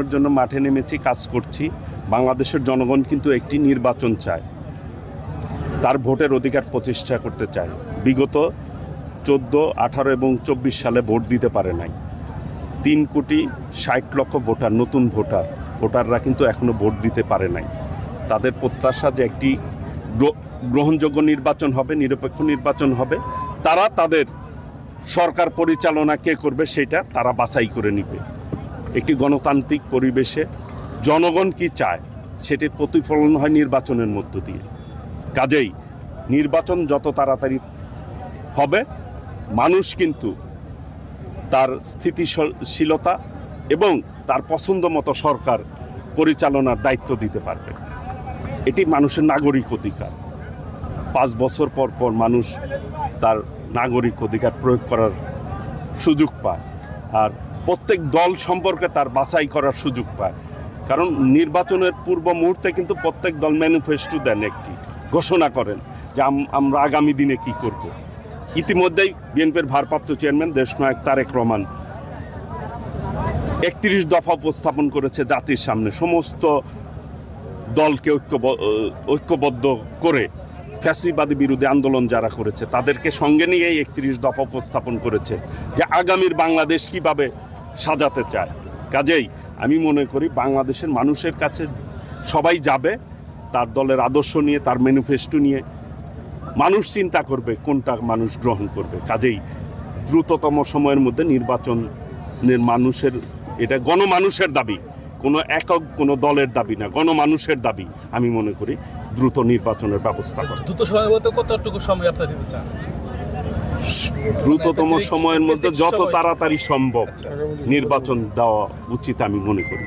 নির্বাচনের জন্য মাঠে নেমেছি, কাজ করছি। বাংলাদেশের জনগণ কিন্তু একটি নির্বাচন চায়, তার ভোটের অধিকার প্রতিষ্ঠা করতে চায়। বিগত 14, 18 এবং 24 সালে ভোট দিতে পারে নাই 3,60,00,000 ভোটার, নতুন ভোটাররা কিন্তু এখনও ভোট দিতে পারে নাই। তাদের প্রত্যাশা যে একটি গ্রহণযোগ্য নির্বাচন হবে, নিরপেক্ষ নির্বাচন হবে, তারা তাদের সরকার পরিচালনা কে করবে সেটা তারা বাছাই করে নেবে। একটি গণতান্ত্রিক পরিবেশে জনগণ কি চায় সেটির প্রতিফলন হয় নির্বাচনের মধ্য দিয়ে। কাজেই নির্বাচন যত তাড়াতাড়ি হবে, মানুষ কিন্তু তার স্থিতিশীলতা এবং তার পছন্দ মতো সরকার পরিচালনার দায়িত্ব দিতে পারবে। এটি মানুষের নাগরিক অধিকার। 5 বছর পর পর মানুষ তার নাগরিক অধিকার প্রয়োগ করার সুযোগ পায়, আর প্রত্যেক দল সম্পর্কে তার বাছাই করার সুযোগ পায়। কারণ নির্বাচনের পূর্ব মুহূর্তে কিন্তু প্রত্যেক দল ম্যানিফেস্টো দেন, একটি ঘোষণা করেন যে আমরা আগামী দিনে কি করব। ইতিমধ্যেই বিএনপির ভারপ্রাপ্ত চেয়ারম্যান দেশনায়ক তারেক রহমান 31 দফা উপস্থাপন করেছে জাতির সামনে। সমস্ত দলকে ঐক্যবদ্ধ করে ফ্যাসিবাদী বিরোধী আন্দোলন যারা করেছে তাদেরকে সঙ্গে নিয়ে 31 দফা উপস্থাপন করেছে যে আগামীর বাংলাদেশ কিভাবে সাজাতে চায়। কাজেই আমি মনে করি বাংলাদেশের মানুষের কাছে সবাই যাবে তার দলের আদর্শ নিয়ে, তার ম্যানিফেস্টো নিয়ে। মানুষ চিন্তা করবে কোনটা মানুষ গ্রহণ করবে। কাজেই দ্রুততম সময়ের মধ্যে নির্বাচনের মানুষের, এটা গণমানুষের দাবি, কোনো একক কোনো দলের দাবি না, গণমানুষের দাবি। আমি মনে করি দ্রুত নির্বাচনের ব্যবস্থা করা। দ্রুত সময়ের মধ্যে কতটুকু সময় আপনারা দিতে চান? দ্রুততম সময়ের মধ্যে যত তাড়াতাড়ি সম্ভব নির্বাচন দেওয়া উচিত আমি মনে করি।